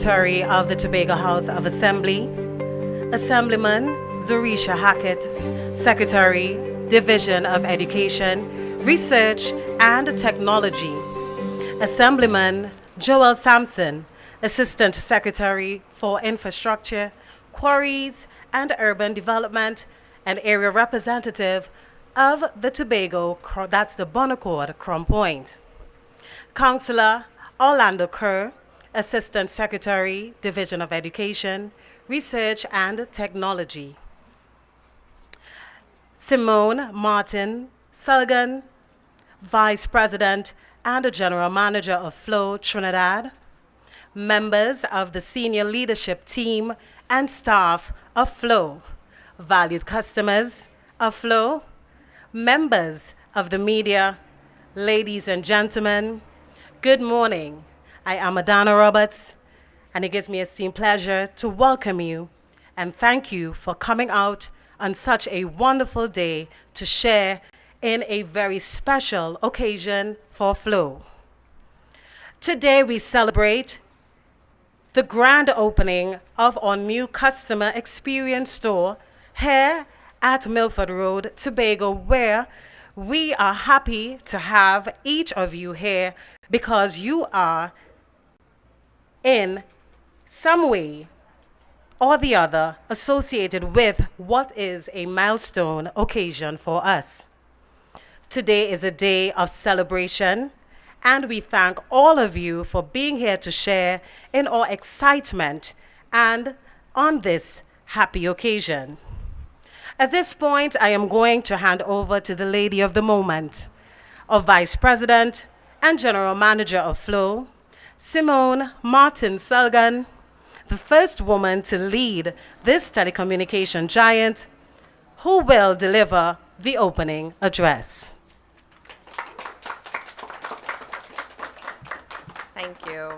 Secretary of the Tobago House of Assembly, Assemblyman Zorisha Hackett, Secretary, Division of Education, Research and Technology, Assemblyman Joel Sampson, Assistant Secretary for Infrastructure, Quarries and Urban Development, and Area Representative of the Tobago, that's the Bonaccord, Crown Point. Councillor Orlando Kerr, Assistant Secretary, Division of Education, Research and Technology. Simone Martin Sullivan, Vice President and General Manager of Flow Trinidad. Members of the senior leadership team and staff of Flow. Valued customers of Flow. Members of the media, ladies and gentlemen, good morning. I am Adana Roberts, and it gives me esteemed pleasure to welcome you and thank you for coming out on such a wonderful day to share in a very special occasion for Flow. Today we celebrate the grand opening of our new customer experience store here at Milford Road, Tobago, where we are happy to have each of you here because you are in some way or the other associated with what is a milestone occasion for us. Today is a day of celebration, and we thank all of you for being here to share in our excitement and on this happy occasion. At this point, I am going to hand over to the lady of the moment, our Vice President and General Manager of Flow, Simone Martin Sullivan, the first woman to lead this telecommunication giant, who will deliver the opening address. Thank you.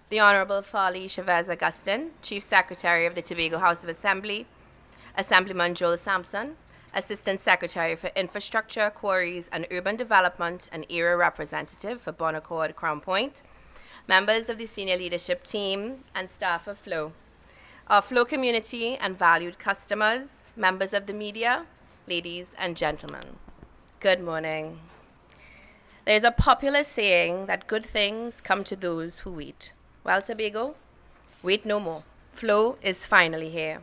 The Honorable Farley Chavez Augustin, Chief Secretary of the Tobago House of Assembly, Assemblyman Joel Sampson, Assistant Secretary for Infrastructure, Quarries and Urban Development and Area Representative for Bonaccord, Crown Point, members of the senior leadership team and staff of Flow, our Flow community and valued customers, members of the media, ladies and gentlemen. Good morning. There's a popular saying that good things come to those who wait. Well, Tobago, wait no more. Flow is finally here.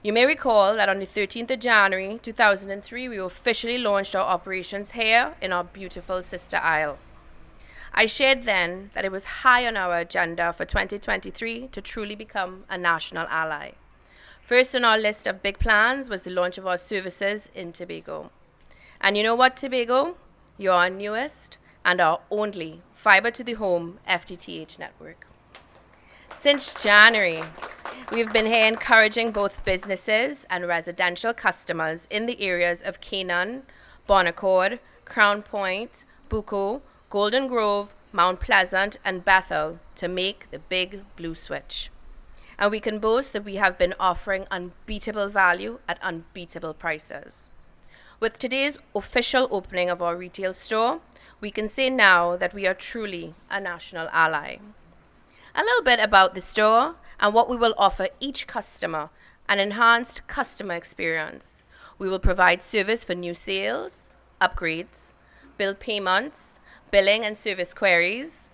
You may recall that on the 13th of January 2003, we officially launched our operations here in our beautiful sister isle. I shared then that it was high on our agenda for 2023 to truly become a national ally. First on our list of big plans was the launch of our services in Tobago. And you know what, Tobago? You're our newest and our only fiber-to-the-home FTTH network. Since January, we've been here encouraging both businesses and residential customers in the areas of Canaan, Bonaccord, Crown Point, Bucco, Golden Grove, Mount Pleasant, and Bethel to make the big blue switch. And we can boast that we have been offering unbeatable value at unbeatable prices. With today's official opening of our retail store, we can say now that we are truly a national ally. A little bit about the store and what we will offer each customer: an enhanced customer experience. We will provide service for new sales, upgrades, bill payments, billing and service queries,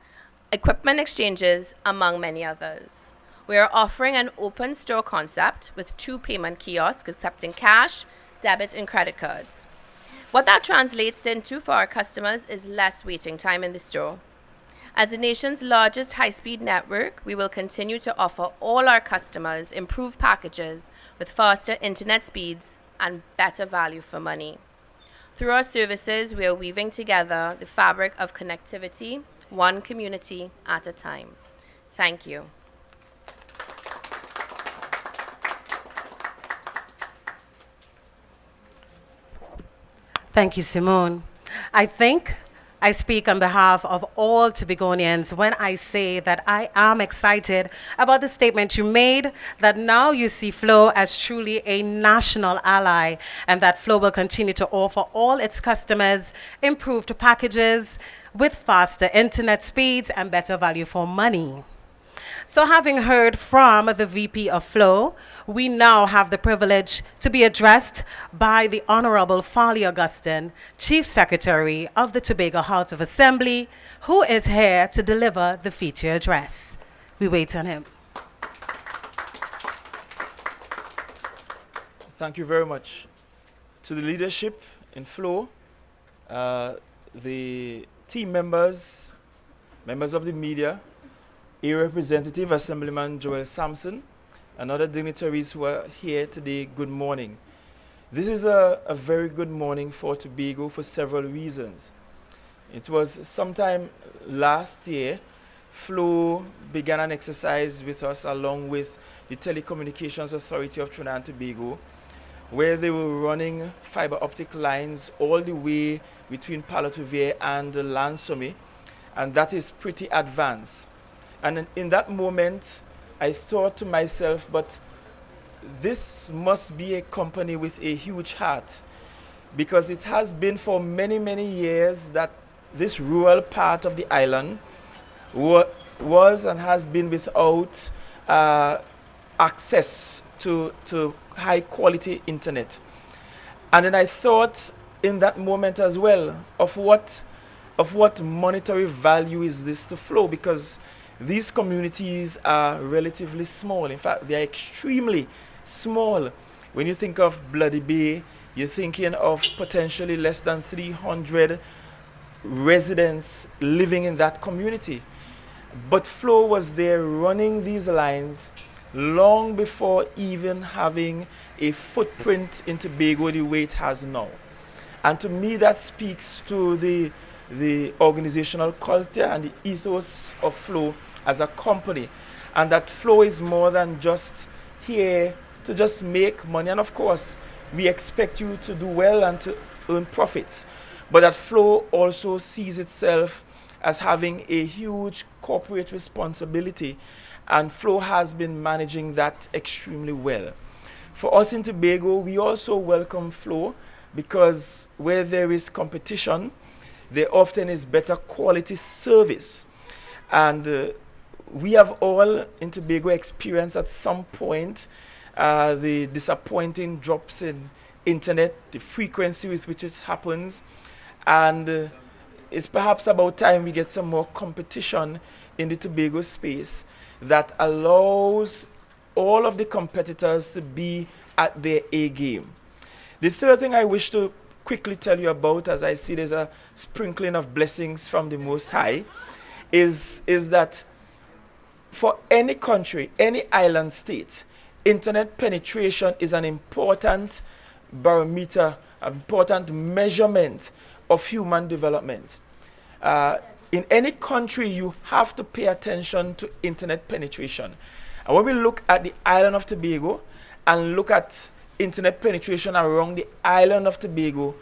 equipment exchanges, among many others. We are offering an open store concept with 2 payment kiosks accepting cash, debit, and credit cards. What that translates into for our customers is less waiting time in the store. As the nation's largest high-speed network, we will continue to offer all our customers improved packages with faster internet speeds and better value for money. Through our services, we are weaving together the fabric of connectivity, one community at a time. Thank you. Thank you, Simone. I think I speak on behalf of all Tobagonians when I say that I am excited about the statement you made that now you see Flow as truly a national ally and that Flow will continue to offer all its customers improved packages with faster internet speeds and better value for money. So having heard from the VP of Flow, we now have the privilege to be addressed by the Honorable Farley Augustine, Chief Secretary of the Tobago House of Assembly, who is here to deliver the feature address. We wait on him. Thank you very much. To the leadership in Flow, the team members, members of the media, a representative, Assemblyman Joel Sampson, and other dignitaries who are here today, good morning. This is a very good morning for Tobago for several reasons. It was sometime last year, Flow began an exercise with us along with the Telecommunications Authority of Trinidad and Tobago, where they were running fiber optic lines all the way between Palotuvere and Lansome, and that is pretty advanced. And in that moment, I thought to myself, but this must be a company with a huge heart, because it has been for many, many years that this rural part of the island was and has been without access to high quality internet. And then I thought in that moment as well of what monetary value is this to Flow, because these communities are relatively small. In fact, they are extremely small. When you think of Bloody Bay, you're thinking of potentially less than 300 residents living in that community. But Flow was there running these lines long before even having a footprint in Tobago the way it has now. And to me, that speaks to the organizational culture and the ethos of Flow as a company, and that Flow is more than just here to just make money. And of course, we expect you to do well and to earn profits, but that Flow also sees itself as having a huge corporate responsibility, and Flow has been managing that extremely well. For us in Tobago, we also welcome Flow because where there is competition, there often is better quality service. And we have all in Tobago experienced at some point the disappointing drops in internet, the frequency with which it happens, and it's perhaps about time we get some more competition in the Tobago space that allows all of the competitors to be at their A game. The third thing I wish to quickly tell you about, as I see there's a sprinkling of blessings from the Most High, is that for any country, any island state, internet penetration is an important barometer, an important measurement of human development. In any country, you have to pay attention to internet penetration. And when we look at the island of Tobago and look at internet penetration around the island of Tobago,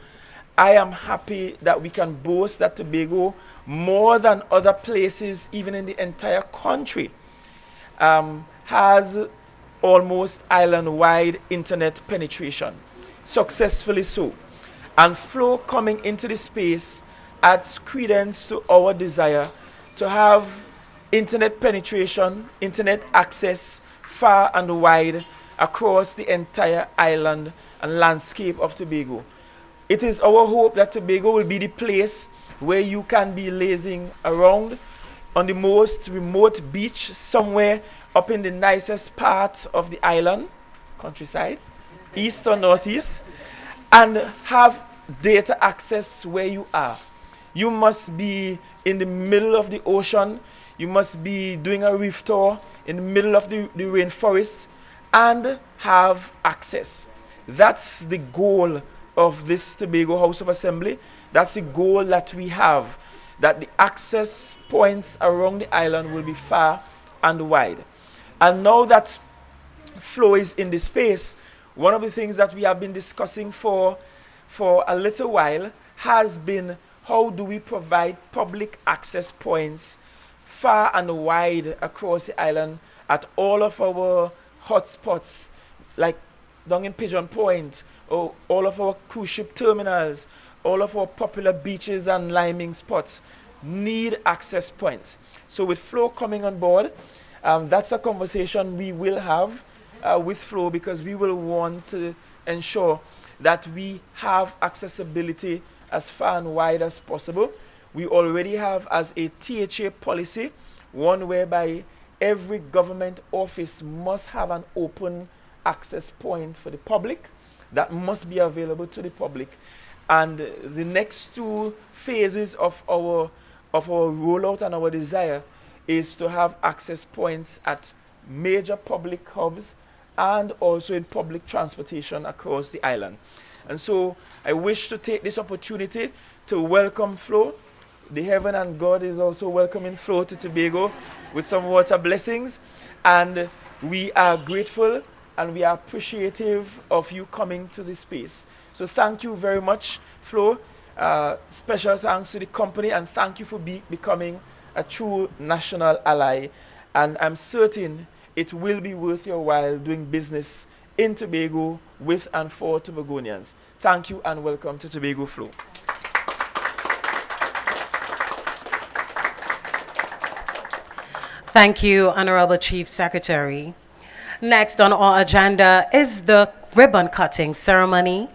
I am happy that we can boast that Tobago, more than other places, even in the entire country, has almost island-wide internet penetration, successfully so. And Flow coming into the space adds credence to our desire to have internet penetration, internet access far and wide across the entire island and landscape of Tobago. It is our hope that Tobago will be the place where you can be lazing around on the most remote beach somewhere up in the nicest part of the island, countryside, east or northeast, and have data access where you are. You must be in the middle of the ocean, you must be doing a reef tour in the middle of the rainforest and have access. That's the goal of this Tobago House of Assembly. That's the goal that we have, that the access points around the island will be far and wide. And now that Flow is in the space, one of the things that we have been discussing for a little while has been how do we provide public access points far and wide across the island at all of our hotspots, like down in Pigeon Point, or all of our cruise ship terminals, all of our popular beaches and liming spots need access points. So with Flow coming on board, That's a conversation we will have with Flow, because we will want to ensure that we have accessibility as far and wide as possible. We already have, as a THA policy, one whereby every government office must have an open access point for the public that must be available to the public. And the next two phases of our rollout and our desire is to have access points at major public hubs and also in public transportation across the island. And so I wish to take this opportunity to welcome Flo. The heaven and God is also welcoming Flo to Tobago with some water blessings. And we are grateful and we are appreciative of you coming to this space. So thank you very much, Flo. Special thanks to the company, and thank you for becoming a true national ally. And I'm certain it will be worth your while doing business in Tobago with and for Tobagonians. Thank you and welcome to Tobago Flow. Thank you, Honorable Chief Secretary. Next on our agenda is the ribbon cutting ceremony.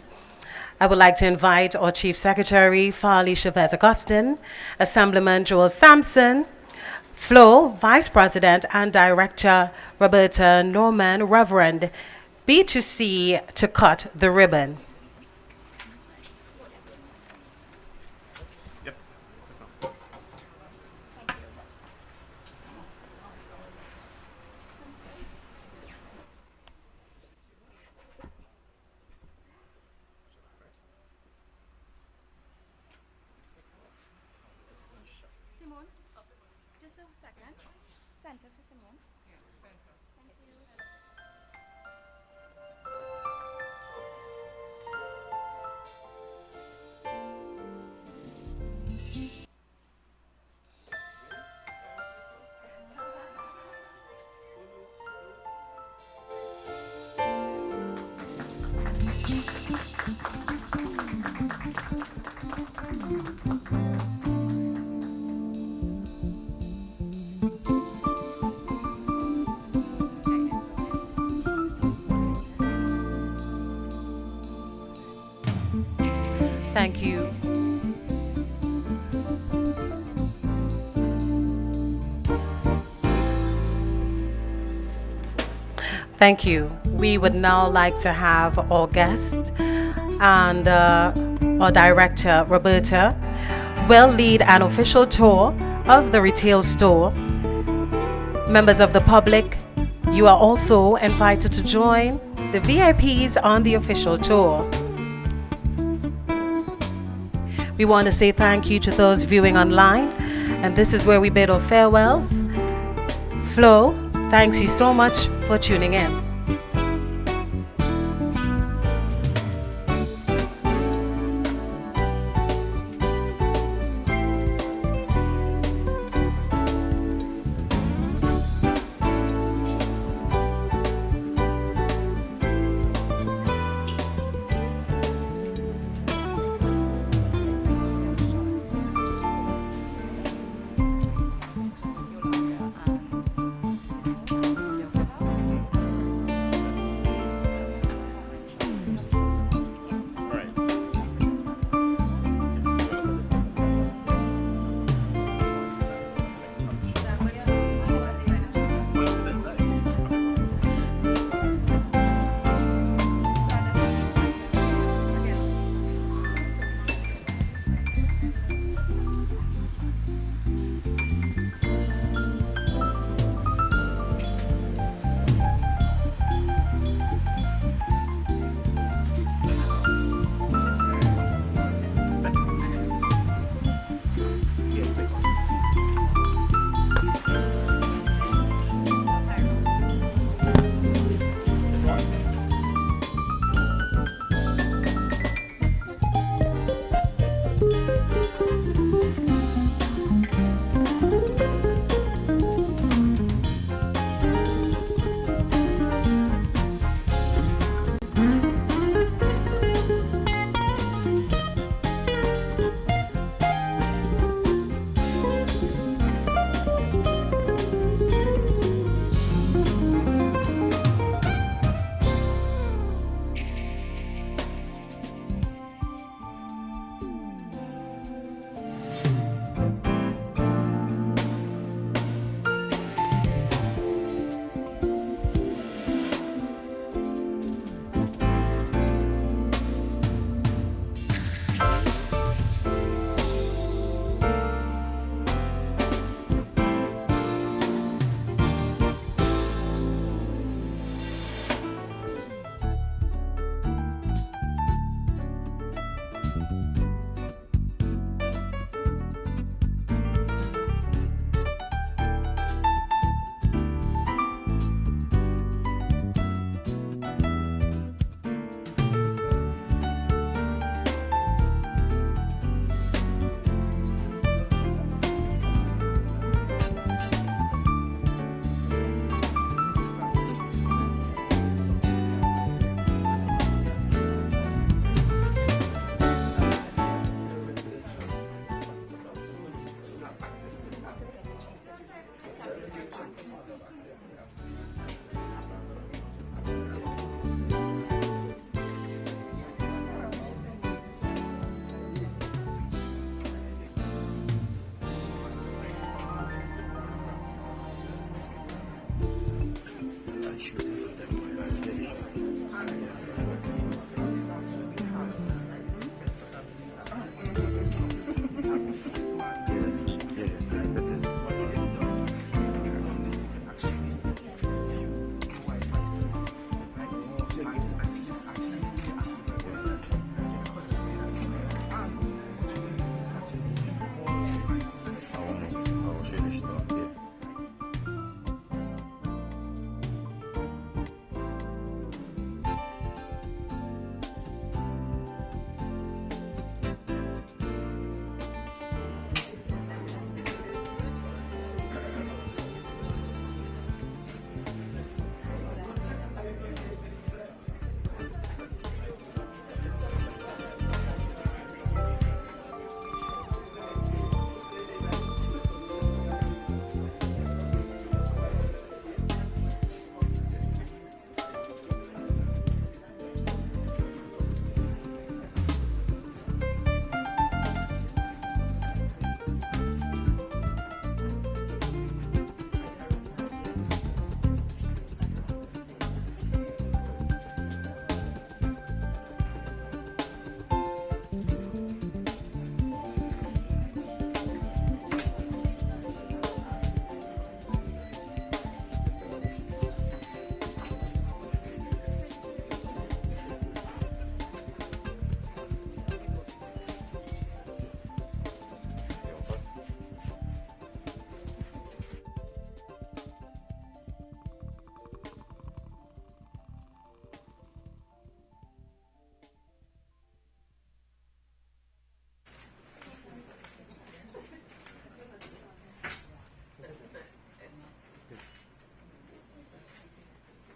I would like to invite our Chief Secretary, Farley Chavez Augustine, Assemblyman Joel Sampson, Flo, Vice President and Director Roberta Norman, Reverend B2C, to cut the ribbon. Simone, just a second. Center for Simone. Thank you. Thank you. We would now like to have our guest and our director, Roberta, will lead an official tour of the retail store. Members of the public, you are also invited to join the VIPs on the official tour. We want to say thank you to those viewing online, and this is where we bid our farewells. Flo, thanks you so much for tuning in.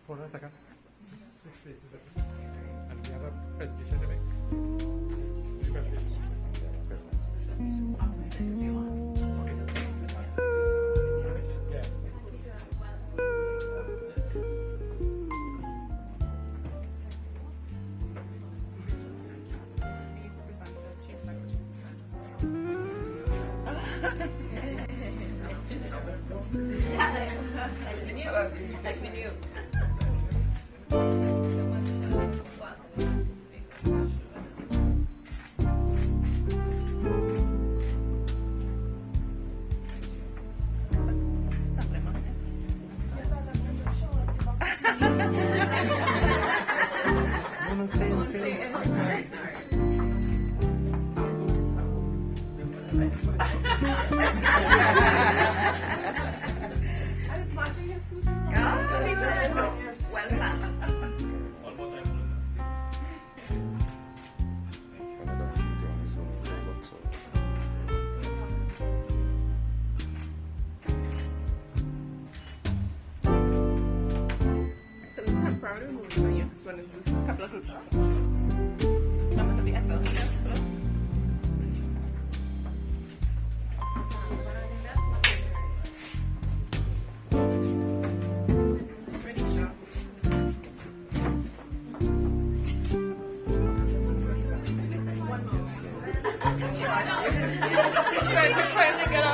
Hold on a second. Switch places with me. And we have a presentation to make. Do the presentation. Yeah. No, stay. So the temporary movie for you is going to do a couple of group shots. Numbers of the SL here. Ready, shot. One more. She's trying to get